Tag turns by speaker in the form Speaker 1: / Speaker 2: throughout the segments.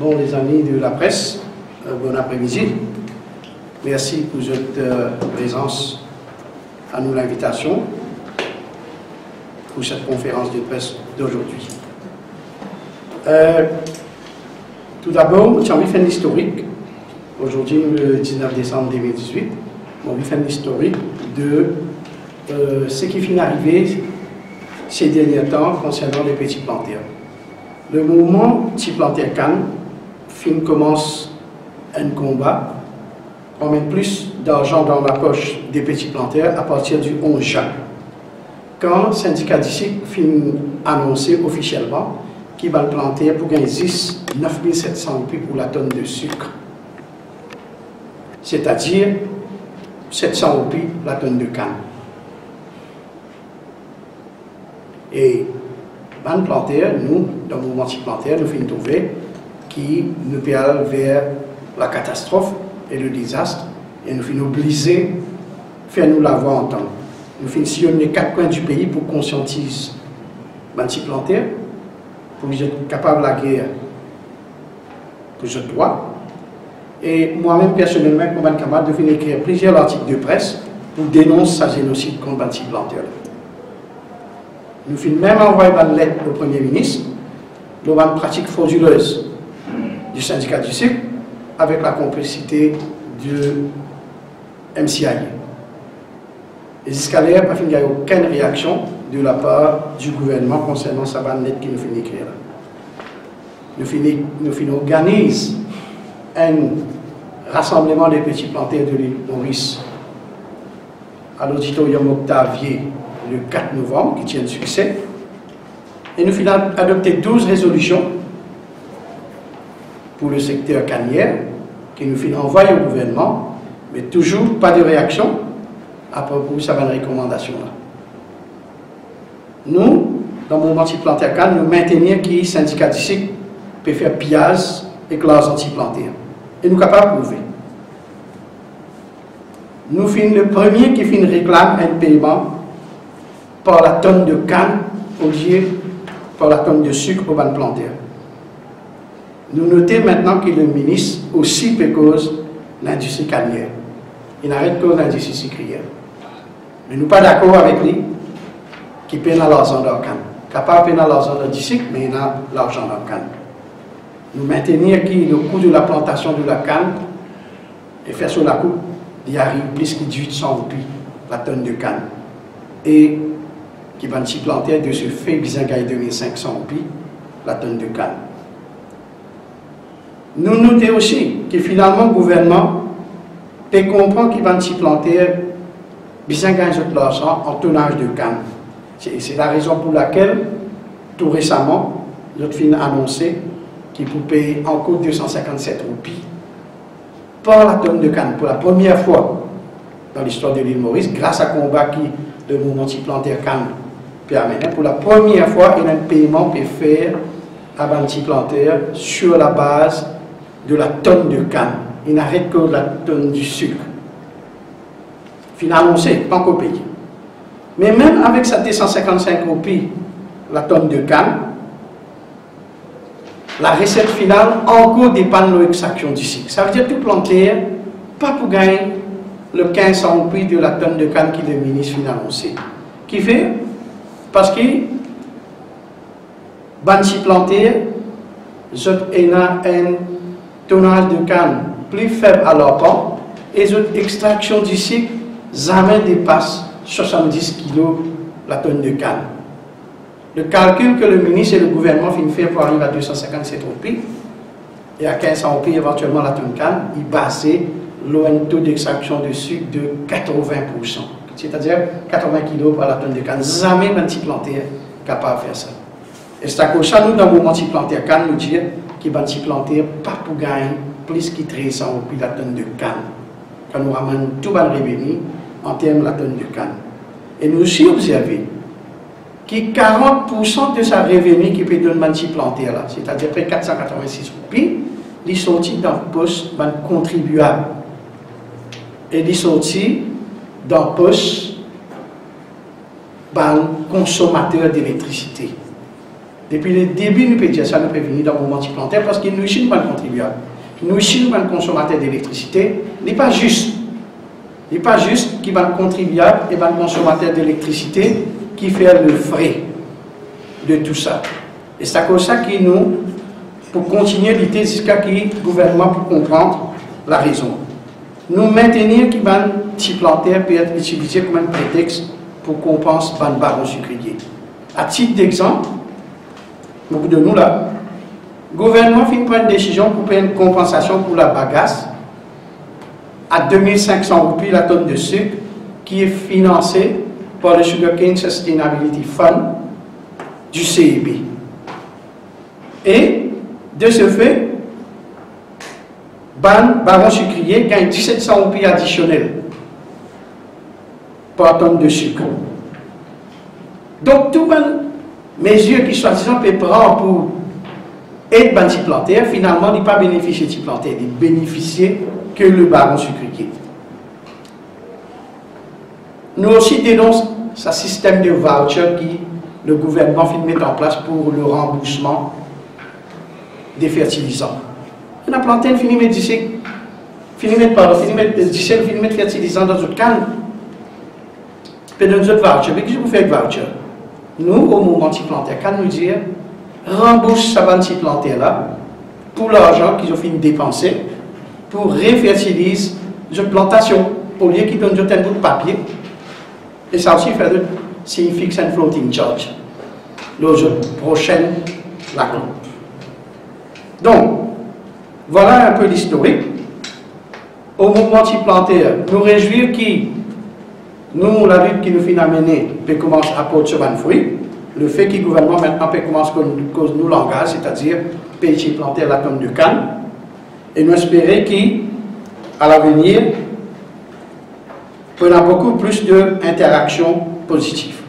Speaker 1: Bon, les amis de la presse, bon après-midi. Merci pour votre présence à nous l'invitation pour cette conférence de presse d'aujourd'hui. Tout d'abord, j'ai envie de faire l'historique. Aujourd'hui, le 19 décembre 2018, on va faire l'historique de ce qui finit d'arriver ces derniers temps concernant les petits plantaires. Le mouvement Petit Plantaire Cannes commence un combat pour mettre plus d'argent dans la poche des petits plantaires à partir du 11 juin, quand le syndicat d'ici finit annoncé officiellement qu'il va planter pour gagner 9 700 roupies pour la tonne de sucre, c'est-à-dire 700 roupies la tonne de canne. Et ban plantaire, nous, dans le mouvement Petit Plantaire, nous finissons trouver qui nous perd vers la catastrophe et le désastre, et nous finissons obligés de faire nous la voix entendre. Nous finissons les 4 coins du pays pour conscientiser les Petit Plantaire, pour que je sois capable de la guerre, que je dois. Et moi-même, personnellement, comme un camarade, je finis écrire plusieurs articles de presse pour dénoncer ce génocide contre les Petit Plantaire. Nous finissons même envoyer une lettre au Premier ministre, nous avons une pratique frauduleuse du syndicat du sucre avec la complicité de MCA. Et jusqu'à l'heure, il n'y a aucune réaction de la part du gouvernement concernant cette lettre qui nous finit d'écrire. Nous finissons organiser un rassemblement des petits plantaires de l'île Maurice à l'auditorium Octavier le 4 novembre, qui tient de succès. Et nous finissons adopté 12 résolutions pour le secteur cannière, qui nous finissons envoyer au gouvernement, mais toujours pas de réaction à propos de cette recommandation-là. Nous, dans le mouvement Petit Plantaire Cannes, nous maintenons que le syndicat d'ici peut faire pillage et classe anti-plantaire. Et nous sommes capables de prouver. Nous sommes le premier qui réclame un paiement par la tonne de canne au lieu par la tonne de sucre au ban plantaire. Nous notons maintenant que le ministre aussi peut cause l'industrie cannière. Il n'arrête cause l'industrie sucrière. Mais nous ne sommes pas d'accord avec lui qui paie l'argent dans la canne. Capable de payer l'argent dans le sucre, mais il a l'argent dans la canne. Nous maintenons que le coût de la plantation de la canne est fait sur la coupe, il arrive plus que 1800 roupies la tonne de canne. Et qui va Petit Plantaire de ce fait, bien gagner 2500 roupies la tonne de canne. Nous notons aussi que finalement le gouvernement peut comprendre qu'il va Petit Plantaire bien gagner de l'argent en tonnage de canne. C'est la raison pour laquelle, tout récemment, notre fin a annoncé qu'il peut payer encore 257 roupies par la tonne de canne pour la première fois dans l'histoire de l'île Maurice, grâce à combat qui le mouvement Petit Plantaire Cannes peut amener. Pour la première fois, il y a un paiement peut faire à Petit Plantaire sur la base de la tonne de canne. Il n'arrête que la tonne du sucre. Finalement, annoncé, pas encore payé. Mais même avec sa 255 roupies la tonne de canne, la recette finale encore dépend de l'extraction du sucre. Ça veut dire que tout plantaire, pas pour gagner le 1500 roupies de la tonne de canne que le ministre finit annoncé. Qui fait? Parce que Petit Plantaire, ils ont un tonnage de canne plus faible à leur part et l'extraction du sucre jamais dépasse 70 kg la tonne de canne. Le calcul que le ministre et le gouvernement finissent faire pour arriver à 257 roupies et à 1500 roupies éventuellement la tonne de canne, il basait un taux d'extraction de sucre de 80%. C'est-à-dire 80 kg par la tonne de canne. Jamais un Petit Plantaire capable de faire ça. Et c'est à cause de ça, nous, dans le mouvement Petit Plantaire Cannes, nous disons que Petit Plantaire pas pour gagner plus que 300 roupies la tonne de canne. Quand nous ramenons tout le revenu en termes de la tonne de canne. Et nous aussi observons que 40% de sa revenu qui peut donner Petit Plantaire là, c'est-à-dire près de 486 roupies, il est sorti dans le poste d'un contribuable. Et il est sorti dans le poste d'un consommateur d'électricité. depuis le début, nous pouvons dire ça, nous pouvons venir dans le moment plantaire parce qu'il nous ne pas de contribuables. Nous ne pas de consommateurs d'électricité. Ce n'est pas juste. Il n'est pas juste qu'il y a un contribuable et un consommateur d'électricité qui fait le frais de tout ça. Et c'est à cause de ça que nous, pour continuer l'idée jusqu'à ce que le gouvernement pour comprendre la raison. Nous maintenir qu'il y a un petit plantaire peut être utilisé comme un prétexte pour qu'on pense à un baron sucrier. À titre d'exemple, beaucoup de nous là, le gouvernement finit prendre une décision pour payer une compensation pour la bagasse à 2500 roupies la tonne de sucre qui est financée par le Sugarcane Sustainability Fund du CIB. Et de ce fait, baron sucrier gagne 1700 roupies additionnelles par tonne de sucre. Donc, toutes les mesures qui soi-disant peuvent prendre pour aider les petits plantaires, finalement, n'ont pas bénéficié de petits plantaires, ils bénéficient que le baron sucrier. Nous aussi dénonçons ce système de voucher qui le gouvernement finit de mettre en place pour le remboursement des fertilisants. On a planté une fini de fertilisants dans notre canne. Puis dans notre voucher. Mais qu'est-ce que vous faites avec voucher? Nous, au moment de planter, quand nous dire rembourse ça petit planter là pour l'argent qu'ils ont fini de dépenser pour refertiliser notre plantation au lieu qu'ils donnent un bout de papier. Et ça aussi fait c'est fix and floating charge. Le prochaine la groupe. Donc, voilà un peu l'historique. Au mouvement de planter, nous réjouir qui, nous, la lutte qui nous finit à mener, peut commencer à porter sur un fruit. Le fait que le gouvernement maintenant peut commencer à cause nous l'engage, c'est-à-dire pays planter la tonne de canne. Et nous espérons qu'à l'avenir, on a beaucoup plus d'interactions positives.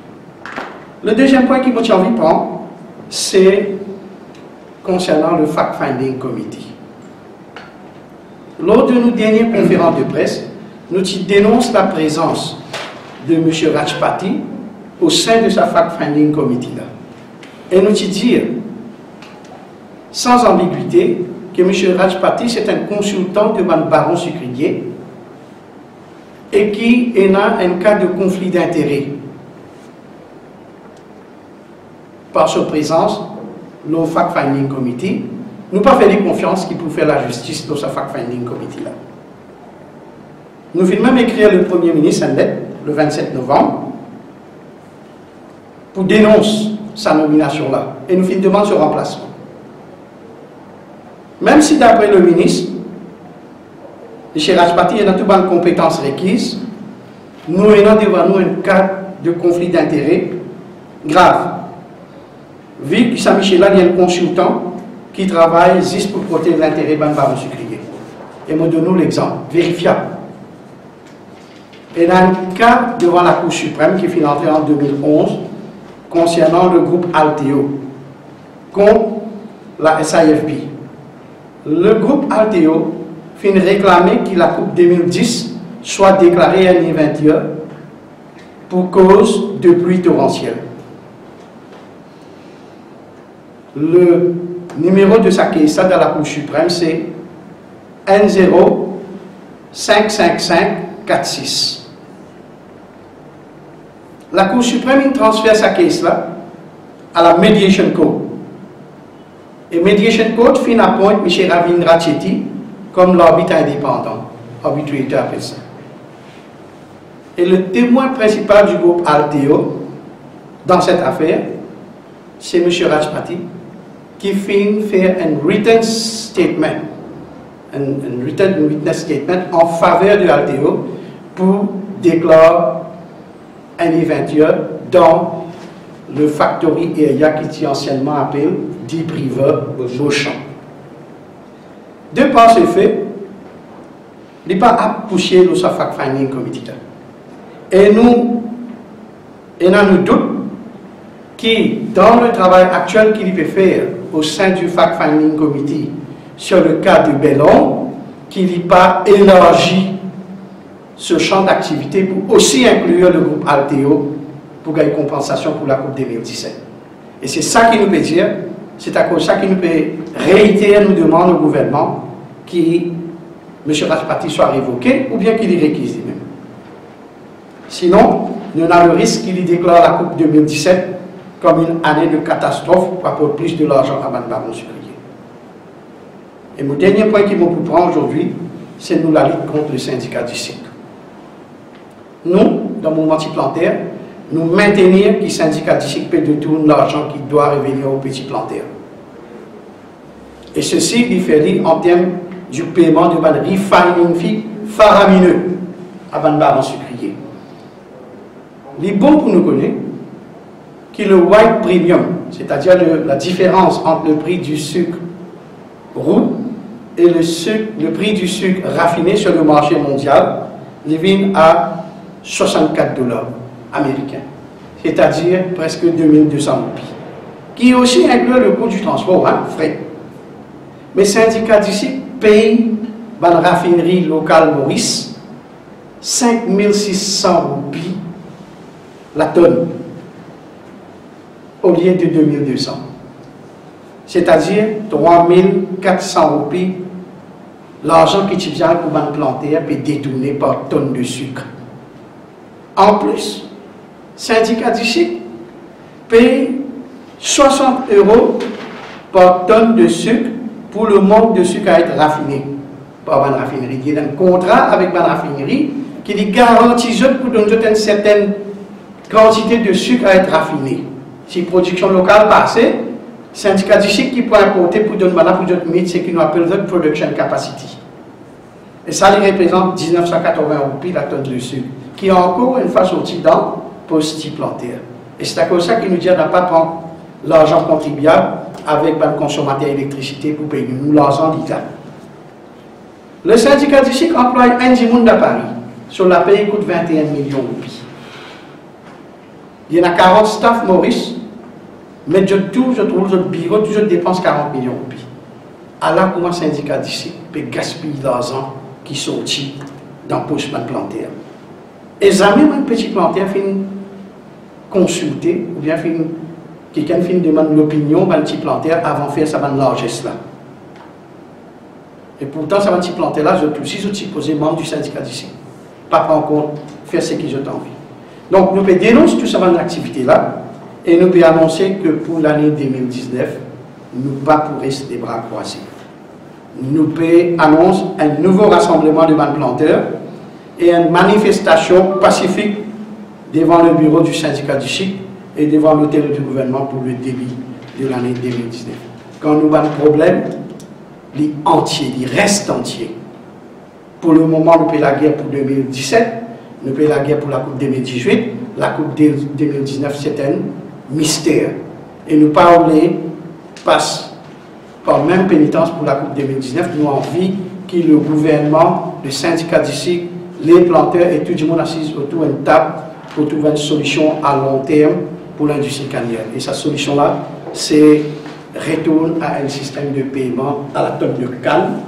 Speaker 1: Le deuxième point qui m'a envie de prendre, c'est concernant le Fact-Finding Committee. Lors de nos dernières conférences de presse, nous dénonçons la présence de M. Rajpati au sein de sa Fact-Finding Committee. Là. Et nous disons, sans ambiguïté, que M. Rajpati, c'est un consultant de Mme Baron sucrier et qui est dans un cas de conflit d'intérêts par sa présence le Fact-Finding Committee. Nous pas fait confiance qu'il peut faire la justice dans sa Fact-Finding Committee là. Nous venons même écrire le Premier ministre une lettre le 27 novembre pour dénoncer sa nomination là et nous finissons demande son remplacement. Même si d'après le ministre, M. Rajpati est dans toutes les compétences requises, nous avons devant nous un cas de conflit d'intérêts grave. Vu que Saint-Michel là, il y a un consultant qui travaille juste pour protéger l'intérêt de baron sucrier. Et nous donnons l'exemple, vérifiable. Et dans un cas devant la Cour suprême qui fut entré en 2011 concernant le groupe Alteo contre la SAFB. Le groupe Alteo fit réclamer que la Coupe 2010 soit déclarée un événement pour cause de pluie torrentielle. Le numéro de sa caisse dans la Cour suprême, c'est N055546. La Cour suprême transfère sa caisse là à la Mediation Code. Et Mediation Code fin appointe M. Ravindra Chetty comme l'arbitre indépendant. Arbitrateur appelle ça. Et le témoin principal du groupe Alteo dans cette affaire, c'est M. Rajpati, qui finit faire un written statement, un written witness statement en faveur de Alteo pour déclarer un éventuel dans le factory area qui était anciennement appelé Deep River Beauchamp. De par ce fait, il n'est pas à pousser le fact-finding committee. Et nous doutons que dans le travail actuel qu'il peut faire au sein du fact-finding committee sur le cas de Bellon, qu'il n'ait pas élargi ce champ d'activité pour aussi inclure le groupe Alteo pour gagner compensation pour la Coupe 2017. Et c'est ça qui nous peut dire, c'est à cause de ça qui nous peut réitérer, nous demande au gouvernement qui M. Raspati soit révoqué ou bien qu'il y réquise même. Sinon, nous avons le risque qu'il y déclare la Coupe 2017 comme une année de catastrophe pour apporter plus de l'argent à Ban Baron Sucrier. Et mon dernier point qui me prend aujourd'hui, c'est nous la lutte contre le syndicat du cycle. Nous, dans mon mouvement plantaire, nous maintenir que le syndicat du cycle peut détourner l'argent qui doit revenir aux petits plantaires. Et ceci diffère en termes du paiement de ban refining fee faramineux à Ban Baron Sucrier. Les bons pour nous connaître, qui le white premium, c'est-à-dire la différence entre le prix du sucre roux et le prix du sucre raffiné sur le marché mondial, il vient à 64 $ américains, c'est-à-dire presque 2200 roupies, qui aussi inclut le coût du transport, frais. Mais syndicat d'ici paye la raffinerie locale Maurice 5600 roupies la tonne au lieu de 2200. C'est-à-dire 3400 roupies l'argent qui vient pour ban plantaire peut détourner par tonne de sucre. En plus, syndicat d'ici paye 60 € par tonne de sucre pour le manque de sucre à être raffiné par la raffinerie. Il y a un contrat avec la raffinerie qui lui garantit pour donner une certaine quantité de sucre à être raffiné. Si la production locale passe, le syndicat d'ici qui peut importer pour donner pour d'autres mythes, c'est qu'il nous appelle the production capacity. Et ça lui représente 1980 roupies la tonne de sucre, qui est encore une fois sorti dans le poste plantaire. Et c'est à cause de ça qu'il nous dit de ne pas prendre l'argent contribuable avec le consommateur d'électricité pour payer nous l'argent d'État. Le syndicat d'ici emploie un dimoun de Paris. Sur la paye, il coûte 21 millions de roupies. Il y en a 40 staff Maurice, mais je trouve le bureau, toujours dépense 40 millions de roupies. Alors, comment le syndicat d'ici peut gaspiller l'argent qui sortit dans le poste plantaire? Et jamais un petit plantaire finit consulter, ou bien quelqu'un finit demander l'opinion d'un petit plantaire avant de faire sa largesse là. Et pourtant, ça petit plantaire là, je peux aussi supposer membre du syndicat d'ici. Pas prendre en compte, faire ce qu'ils ont envie. Donc, nous pouvons dénoncer tout ça dans l'activité là, et nous pouvons annoncer que pour l'année 2019, nous ne pas pour rester les bras croisés. Nous pouvons annoncer un nouveau rassemblement de ban planteurs et une manifestation pacifique devant le bureau du syndicat du Chic et devant l'hôtel du gouvernement pour le début de l'année 2019. Quand nous avons un problème, il reste entier. Pour le moment, nous payons la guerre pour 2017, nous payons la guerre pour la Coupe 2018, la Coupe 2019, c'est un mystère. Et nous parlons, passe par même pénitence pour la Coupe 2019, nous avons envie que le gouvernement, le syndicat d'ici, les planteurs et tout le monde assis autour d'une table pour trouver une solution à long terme pour l'industrie cannière. Et cette solution-là, c'est retourner à un système de paiement à la tonne de canne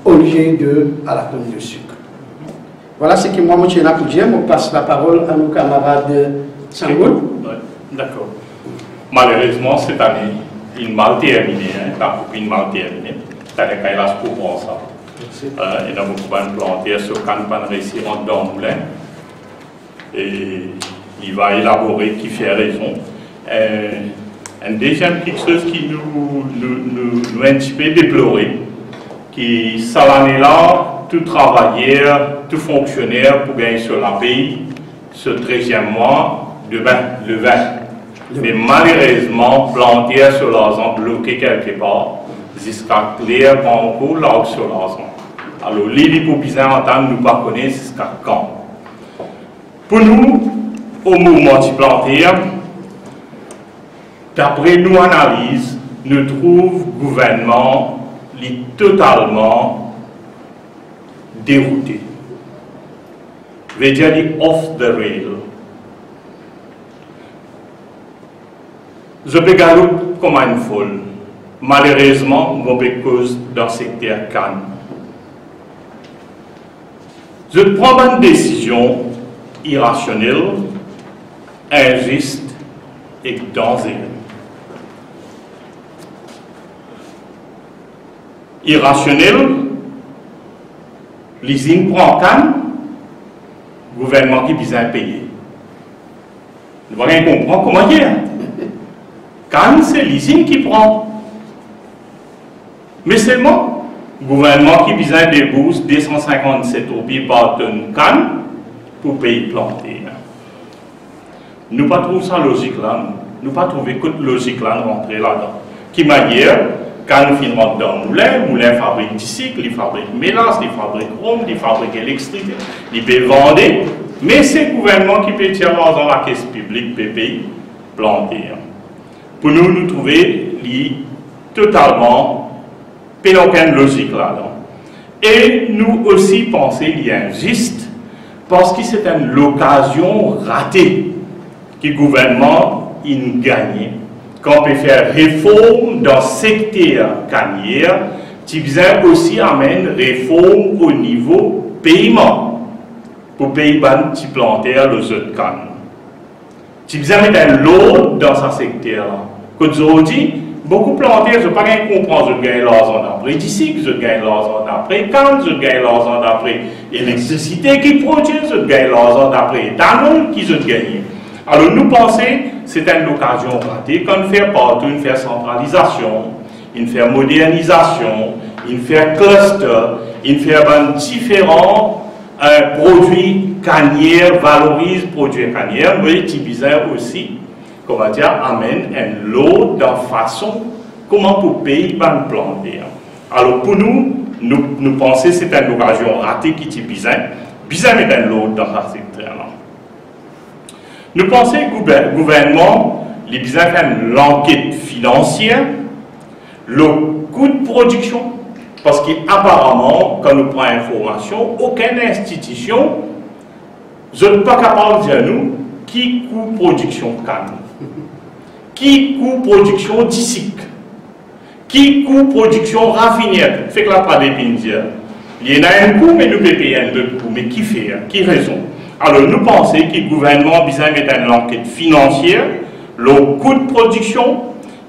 Speaker 1: au lieu de à la tonne de sucre. Voilà ce que moi, je suis là pour dire. Je passe la parole à nos camarades Sangoul.
Speaker 2: D'accord. Malheureusement, cette année, il mal terminé, la coupe il mal terminé. C'est-à-dire qu'il reste pour voir ça. Il y a beaucoup de plantaires sur Cannes réussi en dedans moulin. Et il va élaborer qui fait raison. Une deuxième quelque chose qui nous a un petit peu déploré, qui, cette année-là, tout travailleur, tout fonctionnaire pour gagner sur la pays, ce 13e mois, le 20. Mais malheureusement, plantaire sur l'argent bloqué quelque part, jusqu'à clair encore là sur l'argent. Alors, les pour bien entendre, nous ne pas connaître jusqu'à quand. Pour nous, au mouvement du plantaire, d'après nos analyses, nous trouvons le gouvernement totalement dérouté. Je veux dire off the rail. Je peux gagner comme une folle. Malheureusement, je peux cause dans le secteur Cannes. Je prends une décision irrationnelle, injuste et dangereuse. irrationnel, l'usine prend canne, gouvernement qui besoin payer. Nous voyons comprendre comment dire. Canne, c'est l'usine qui prend. Mais seulement, gouvernement qui besoin des bourses 257 roupies par tonne canne pour payer planter. Nous pas trouver ça logique là. Nous pas trouver que logique là de rentrer là-dedans. Qui manière, quand nous finissons dans le moulin fabrique du cycle, il fabrique mélange, il fabrique rhum, il fabrique électricité, il peut vendre, mais c'est le gouvernement qui peut tirer dans la caisse publique, PPI, planter. Pour nous, nous trouver totalement, pas aucune logique là-dedans. Et nous aussi penser qu'il est injuste, parce que c'est une occasion ratée que le gouvernement a gagné. Quand on peut faire réforme dans le secteur cannière, tu besoin aussi amener réforme au niveau paiement pour payer ban petit plantaire le jeu de canne. Tu besoin mettre un lot dans ce secteur. Quand je dis, beaucoup de plantaires, je ne peux pas comprendre, je gagne l'argent d'après d'ici, je gagne l'argent d'après canne, je gagne l'argent d'après électricité qui produit, je gagne l'argent d'après éthanol qui je gagne. Alors nous pensons que c'est une occasion ratée quand on fait partout, on fait centralisation, on fait modernisation, on fait cluster, on fait différents produits cannières, valorise produits cannières, mais il bizarre aussi, comment dire, amène un lot de façon comment pour payer ban planter. Alors pour nous pensons que c'est une occasion ratée qui est bizarre mettre un lot dans ce secteur-là. Nous pensons que le gouvernement a besoin de faire l'enquête financière, le coût de production, parce qu'apparemment, quand nous prenons information, aucune institution n'est pas capable de dire nous qui coût production canne, qui coût production d'ici, qui coût production raffinière. Fait que là, pas d'épindière. Il y en a un coût, mais nous pouvons payer un autre coût. Mais qui fait? Qui raison? Alors nous pensons que le gouvernement a besoin de mettre une enquête financière, le coût de production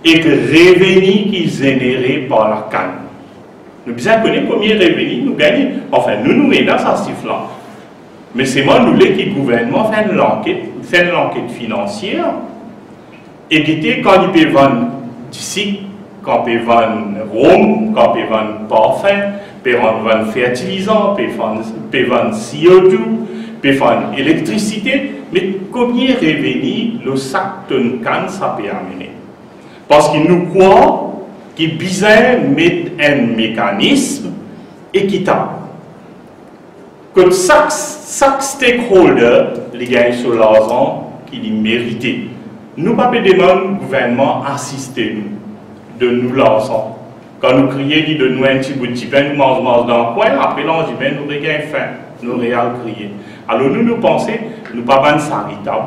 Speaker 2: et le revenu qui est généré par la canne. Nous avons besoin de connaître combien de revenus nous gagnons. Enfin, nous mettons dans ce chiffre-là. Mais c'est moi, nous voulons que le gouvernement fasse l'enquête financière et que quand il peut vendre d'ici, quand il peut vendre rhum, quand il peut vendre parfum, il peut vendre fertilisant, il peut vendre CO2, peut faire électricité, mais combien de revenus le sac de canne ça peut amener? Parce que nous croyons qu'il y a besoin de mettre un mécanisme équitable. Que chaque stakeholder les gagne sur l'argent qu'il mérite. Nous ne pouvons pas demander au gouvernement d'assister nous, de nous l'argent. Quand nous crions de nous un petit bout de pain, nous mangeons dans le coin, après là, on dit ben, nous regagnons faim, nous réal crier. Alors nous pensons, nous ne sommes pas charitable,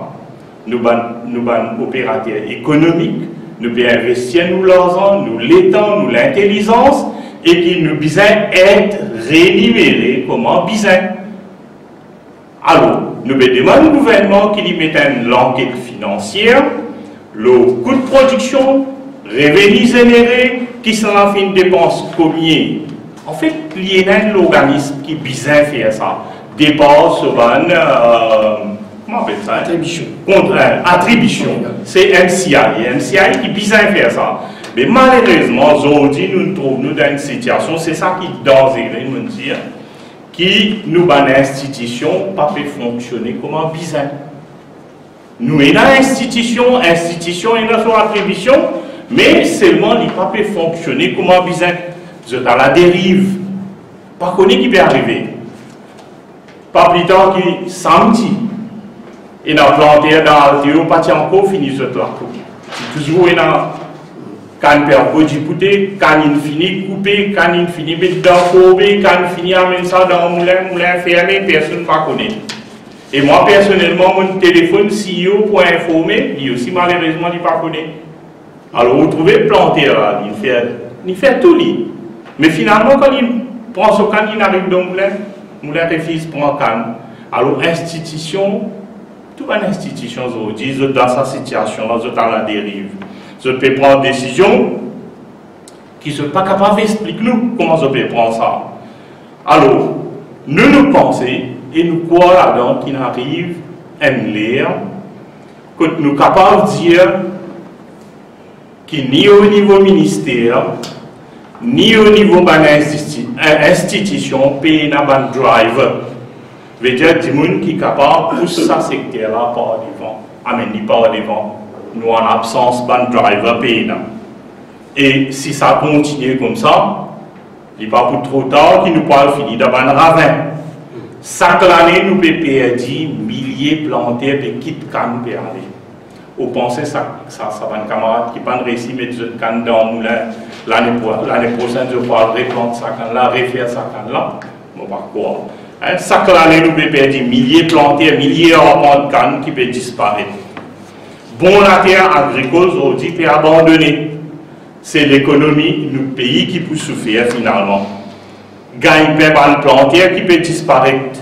Speaker 2: nous sommes opérateurs économiques, nous pouvons investir nous l'argent, nous l'étang, nous l'intelligence, et qui nous besoin être rémunérés comme un besoin. Alors, nous demandons au gouvernement qu'il y mette une enquête financière, le coût de production, revenus générés, qui sont en fin de dépense combien. En fait, il y a un organisme qui besoin de faire ça. Dépenses sur comment on appelle ça? Attribution. C'est MCI. MCI qui besoin de faire ça. Mais malheureusement, aujourd'hui, nous nous trouvons dans une situation, c'est ça qui est dangereux, nous dire, qui nous ban institution pas peut fonctionner comme un besoin. Nous avons une institution est dans son attribution, mais seulement il ne peut pas fonctionner comme un besoin. Vous êtes à la dérive. Pas connu qui peut arriver. Pas plus tard que samedi, il a planté dans le pas encore fini ce là. Toujours il a quand il du pouté, quand il finit coupé, quand il finit mettre dans courbé, quand il finit amener ça dans le moulin fermé, personne ne va connaître. Et moi personnellement, mon téléphone CEO pour informer, lui aussi malheureusement il ne pas connaît. Alors vous trouvez planté là, il fait tout lui. Mais finalement quand il prend ce canne, il arrive dans le moulin de fils prend canne. Alors institution, toute une institution aujourd'hui, dans sa situation, là, à la dérive. Je peux prendre une décision qui ne sont pas capables d'expliquer nous comment on peut prendre ça. Alors, nous pensons et nous croyons là-dedans qu'il arrive à lire que nous sommes capables de dire qu'il ni au niveau ministère, ni au niveau de l'institution, pays n'a pas de driver. Veut dire que les gens qui sont capables de pousser ce secteur-là par devant. Amener par devant. Nous en absence de driver pays. Et si ça continue comme ça, il n'est pas pour trop tard qu'il nous parle fini dans un ravin. Chaque année, nous pouvons perdre milliers de plantés et quitter canne pour aller. Vous pensez que ça va un camarade qui va réussir à mettre une canne dans le moulin l'année prochaine, je vais réplanter sa canne là, refaire sa canne là. On va croire. Chaque année, nous pouvons perdre milliers de plantés, milliers de cannes qui peuvent disparaître. Bon, la terre agricole aujourd'hui peut abandonner. C'est l'économie, le pays qui peut souffrir finalement. Gagne pas planter qui peut disparaître.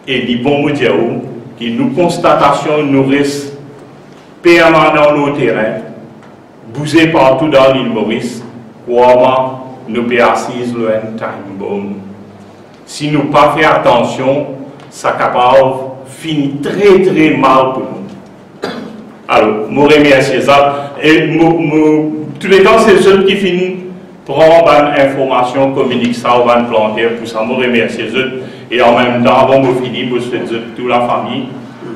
Speaker 2: Et les bons dire qui nous constatation nous reste permanent dans nos terrains, bouger partout dans l'île Maurice, comment nous pouvons assises le time bomb. Si nous ne pas faire attention, ça capable finir très très mal pour nous. Alors, je remercie ça. Et tous les temps, c'est ceux qui finissent prendre une information, communiquer ça au planter, pour ça, je remercie eux. Et en même temps, avant de finir, je souhaite toute la famille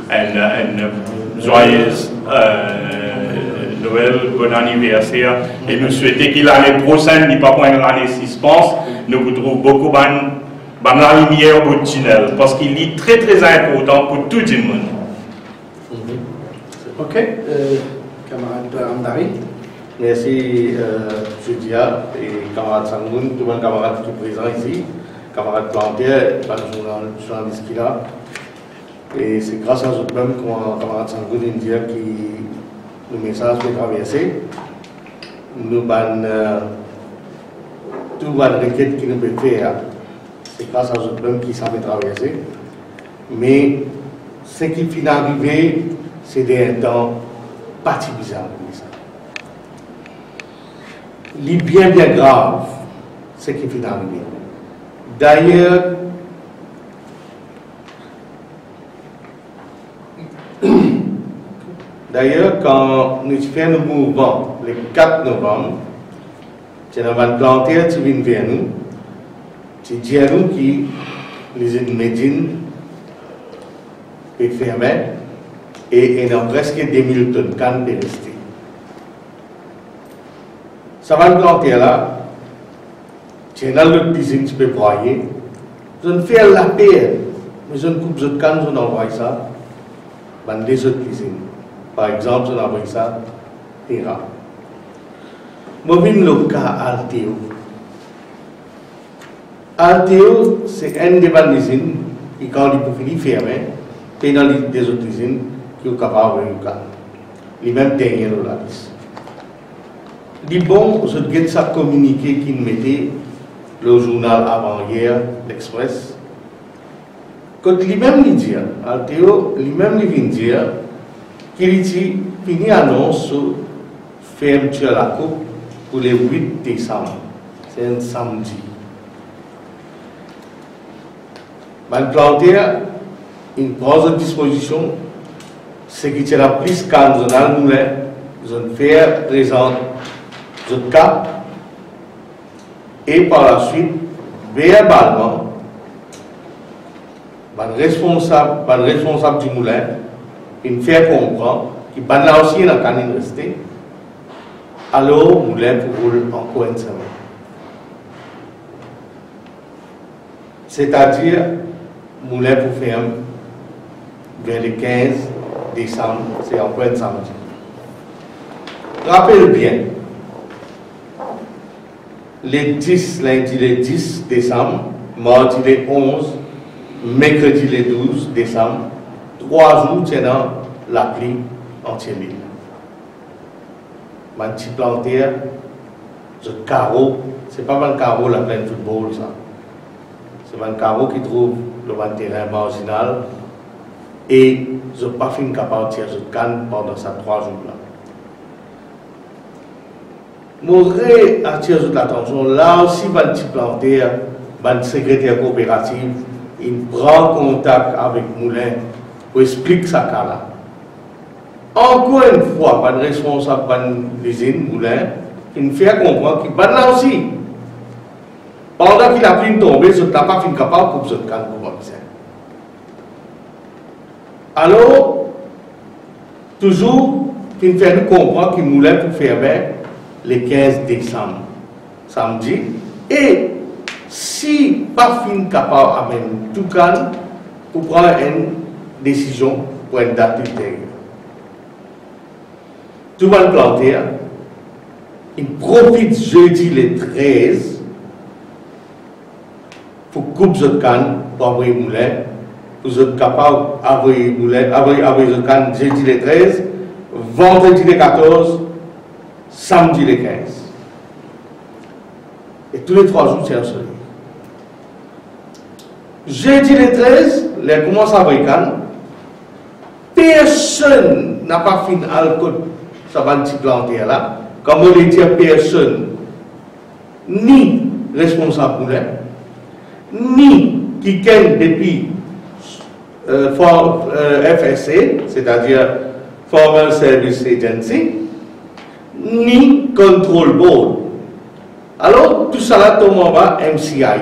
Speaker 2: une joyeuse Noël, bon anniversaire. Et nous souhaitons que l'année prochaine, n'est pas pour une année suspense, nous vous trouvons beaucoup de la lumière au tunnel, parce qu'il est très très important pour tout le monde.
Speaker 1: Ok, camarade Amdari.
Speaker 3: Merci Judia et camarade Sangoun, tout le monde camarade qui est présent ici, camarade Plantier, le journaliste qui est là. Et c'est grâce à vous même comme camarade Sangoun India qui le message peut traverser. Nous avons tout le requête qui nous peut faire. C'est grâce à vous même qui savent traverser. Mais ce qui finit d'arriver, c'est des temps pas si bizarres. Il est bien grave ce qui finit d'arriver. D'ailleurs, quand nous faisons le mouvement le 4 novembre, c'est dans un planter qui vient vers nous, qui dit à nous que l'usine Médine est fermée et il y a presque 2000 tonnes de canne de rester. Ça va le planter là, c'est dans l'autre usine qui peut broyer. Je ne fais la paix, mais je ne coupe de canne, je n'envoie ça dans les autres usines. Par exemple, je n'envoie ça Terra. Je vais le cas Alteo. Alteo, c'est une des usines qui, quand il peut finir fermé, et dans les autres usines qui sont capables de faire le cas. Les mêmes derniers là. Les bons, je vais ça communiqué qui nous mettait le journal avant-hier, l'Express. Quand lui-même lui dit, Alteo, lui-même lui vient dire qu'il dit fini annonce sur fermeture la coupe pour le 8 décembre. C'est un samedi. Man planter une grosse disposition, ce qui sera plus qu'un journal moulin, je faire présent le cas et par la suite, verbalement, le responsable du moulin, il fait comprendre qu'il va là aussi dans le canine resté, alors le moulin pour rouler encore une semaine. C'est-à-dire, le moulin pour faire vers le 15 décembre, c'est encore un samedi. Rappelez bien, les 10, lundi le 10 décembre, mardi le 11, mercredi le 12 décembre, 3 jours tenant la pluie entière l'île. Ma petite plantière, ce carreau, ce n'est pas un carreau la pleine football, ça. C'est un carreau qui trouve le terrain marginal et je n'ai pas fini capable de tirer ce canne pendant ces 3 jours-là. J'aimerais attirer l'attention. Là aussi, il y a un petit plantaire, un secrétaire coopératif, il prend contact avec Moulin pour expliquer ça là. Encore une fois, pas de responsable de l'usine Moulin, il me fait comprendre qu'il va là aussi. Pendant qu'il a pris une tombée, je n'ai pas fait capable pour que je ne calme pas. Alors, toujours, il me fait comprendre qu'il Moulin pour fermer le 15 décembre, samedi, et si pas fin capable d'amener tout calme pour prendre une décision pour une date ultérieure. Tout va le planter, il profite jeudi le 13 pour couper le canne pour envoyer Moulin, pour être capable d'envoyer Moulin, envoyer le canne jeudi le 13, vendredi le 14, samedi le 15. Et tous les 3 jours, c'est un seul. Jeudi le 13, les commence à envoyer canne. Personne n'a pas fini alcool, ça va petit planter là. Comme on dit, personne, ni responsable Moulin, ni qui ken depuis FSC, c'est-à-dire Formal Service Agency, ni Control Board. Alors, tout ça là tombe en bas MCIA.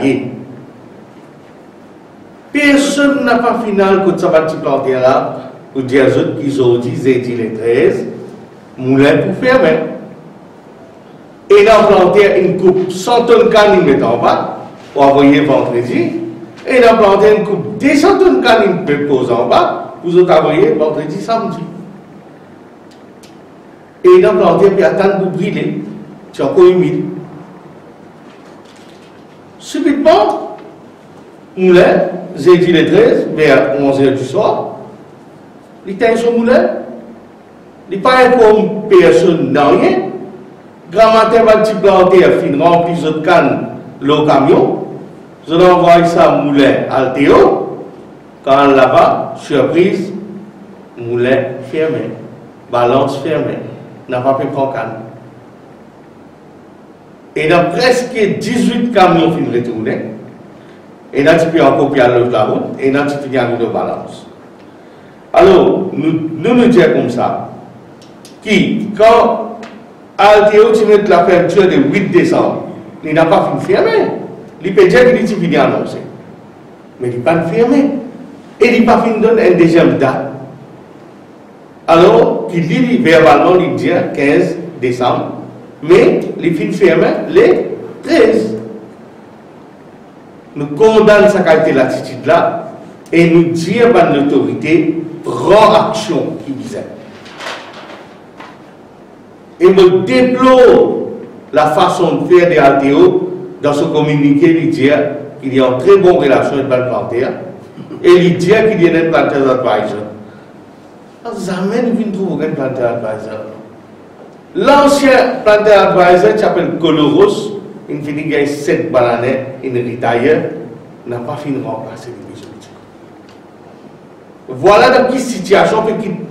Speaker 3: Personne n'a pas final que ça va petit planter là pour dire aux autres qu'ils ont dit jeudi les 13, Moulin pour fermer. Et là, planter une coupe 100 tonnes de canne, il met en bas, pour envoyer vendredi. Et là, planter une coupe 200 tonnes de canne, il met pose en bas, pour envoyer vendredi, samedi. Et là, planter, puis attendre pour brûler. C'est encore humide. Subitement, Moulin, jeudi le 13, vers 11h du soir, il était sur Moulin. Il n'est pas comme personne dans rien. Grand-matin va petit planter, fin rempli de canne, le camion. Je l'envoie ça à Moulin Altéo. Quand là-bas, surprise, Moulin fermé, balance fermée, n'a pas pu prendre canne. Et dans presque 18 camions fin retourner, et là tu peux encore pied à la route, et là tu peux de balance. Alors, nous disons comme ça, qui, quand Altéo, tu mets la fermeture de 8 décembre, il n'a pas fini fermé. Il peut dire qu'il est fini annoncé. Mais il n'est pas fermé. Et il n'a pas fini donner une deuxième date. Alors, il dit verbalement, il dit 15 décembre, mais il finit fermé le 13. Nous condamnons sa qualité l'attitude là et nous disons à l'autorité, prend action qui disait. Et me déplore la façon de faire des Altéo dans ce communiqué, il dit qu'il y a une très bonne relation avec le plantaire et il dit qu'il y a un plantaire advisor. Jamais nous ne trouvons un plantaire advisor. L'ancien plantaire advisor qui s'appelle Coloros, il finit gagner 7 bananes, il retire, n'a pas fini de remplacer les besoins. Voilà dans quelle situation peut quitter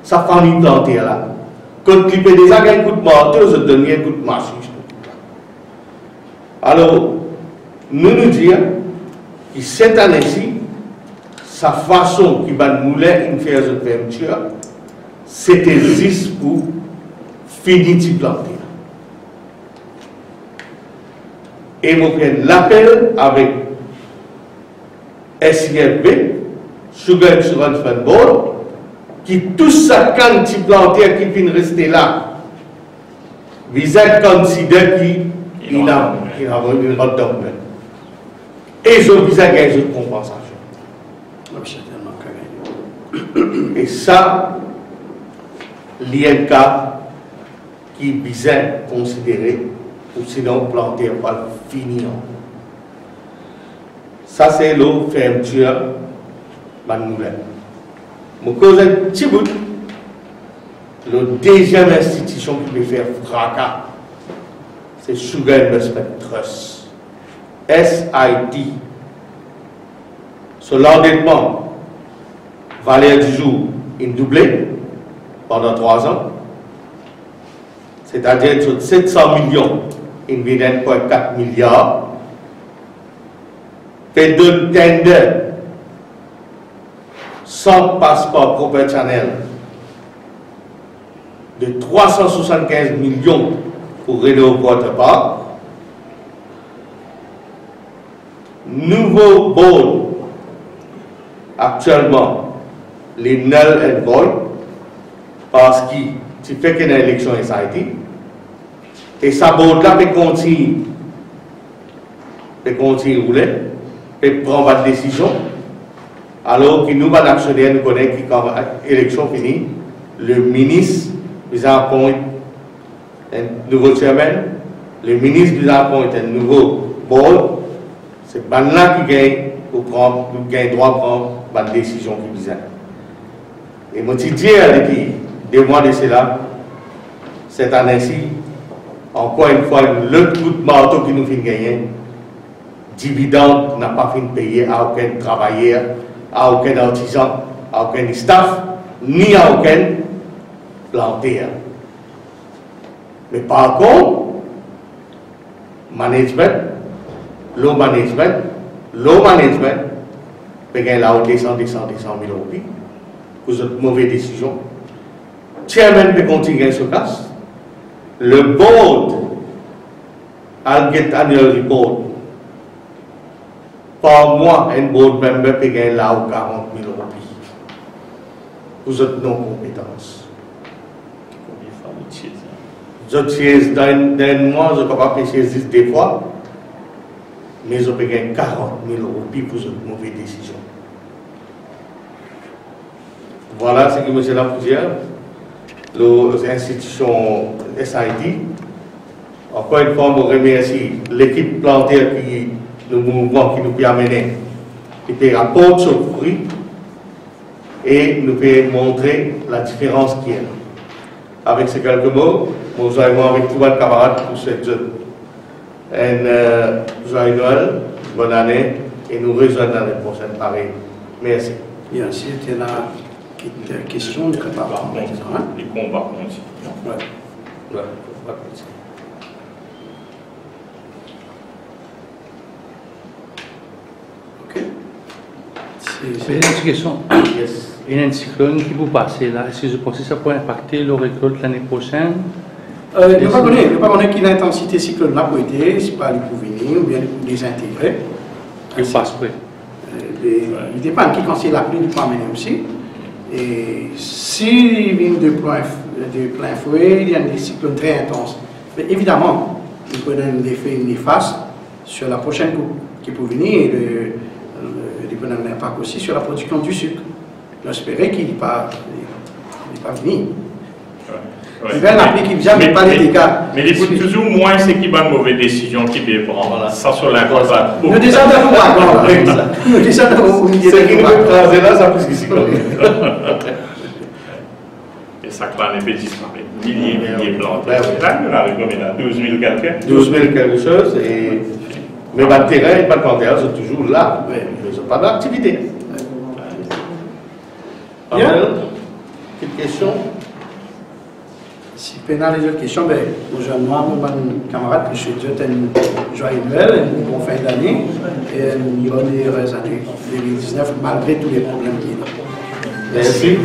Speaker 3: sa famille plantaire là. Quand il peut déjà gagner un coup de marteau, je donne un coup de machine. Alors, nous disons que cette année-ci, sa façon qui va nous faire une fermeture, c'était juste pour finir de planter. Et nous prenons l'appel avec SIFB, Sugar Insurance Fund Board, qui tout ça quand tu planter qui finit rester là, vous êtes considéré qu'il a une retombée. Et je vous ai gagné une compensation. Et ça, l'INK qui visait considérer ou sinon planter pas finir. Ça c'est l'eau fermeture nouvelle. Je cause un petit bout. La deuxième institution qui peut faire fracas, c'est Sugar Investment Trust. SIT. Sur l'endettement, valeur du jour, il doublé pendant 3 ans. c'est-à-dire sur 700 millions, il vient 1,4 milliard, fait deux tenders sans passeport professionnel de 375 millions pour rénover votre parc. Nouveau board, actuellement, les null and void, parce qu'il fait qu'il y a une élection SIT, et ça board là peut continuer rouler, et prendre une décision, alors que nous, les actionnaires, nous connaissons que quand l'élection finie, le ministre nous appointe un nouveau chairman, le ministre nous appointe un nouveau board. C'est là qui gagne pour prendre, le droit de prendre une décision qui bizarre. Et moi, je dis depuis 2 mois de cela, cette année-ci, encore une fois, le coup de marteau qui nous fait gagner, dividende n'a pas fini de payer à aucun travailleur, à aucun artisan, à aucun staff, ni à aucun planteur. Mais par contre, low management, peut gagner la haute 100 000 euros pour une mauvaise décision. Chairman peut continuer ce cas. Le board, annual report, par mois, un board member peut gagner là haute 40 000 euros pour une non-compétence. Dans un mois, je ne peux pas payer 10 des fois, mais je peux gagner 40 000 euros pour une mauvaise décision. Voilà ce que M. Lapoudière, les institutions SIT. Encore une fois, je remercie l'équipe plantaire qui nous mouvement qui nous peut amener, qui peut apporter ce fruit et nous peut montrer la différence qu'il y a. Avec ces quelques mots, nous allons avec tous mes camarades pour cette jeune. Joyeux Noël, bonne année et nous rejoignons l'année prochaine pareil. Merci.
Speaker 1: Bien, c'était la question de préparation.
Speaker 2: Les combats continuent.
Speaker 3: Ouais.
Speaker 1: Ok.
Speaker 4: C'est une question.
Speaker 3: Yes.
Speaker 4: Il y a un cyclone qui vous passe là. Est-ce que je pense que ça pourrait impacter le récolte l'année prochaine?
Speaker 1: Je ne sais pas connaître quelle intensité cyclone là pour être, c'est pas pour venir ou bien pour les intégrer.
Speaker 4: Il passe près.
Speaker 1: Il dépend qui quand c'est la pluie, il peut amener aussi. Et s'il vient de plein fouet, il y a des cyclones très intenses. Mais évidemment, il peut avoir un effet néfaste sur la prochaine coupe qui peut venir et il peut avoir un impact aussi sur la production du sucre. J'espère qu'il n'est pas venu. Il va l'appeler qui vient, mais pas les dégâts.
Speaker 2: Mais il faut toujours moins ce qui va une mauvaise décision qui peut prendre. Voilà. Ça sur l'important.
Speaker 1: Nous descendons au wagon. Nous descendons au milieu de
Speaker 3: Ce qui nous écrase là, ça plus qu'ici.
Speaker 2: Et ça va un peu disparaître. Milliers de plantes.
Speaker 3: Là,
Speaker 2: on arrive combien là 12 000 quelques
Speaker 3: 12 000 quelque chose. Mais le terrain et pas de plantaire, c'est toujours là. Mais ils n'ont pas d'activité.
Speaker 1: Bien.
Speaker 3: Petite question.
Speaker 1: Si pénal les autres questions, ben, aujourd'hui, moi, mon camarade, je suis déjà une joyeuse Noël, une bonne fin d'année et une bonne et heureuse année 2019, malgré tous les problèmes qu'il y a.
Speaker 3: Merci.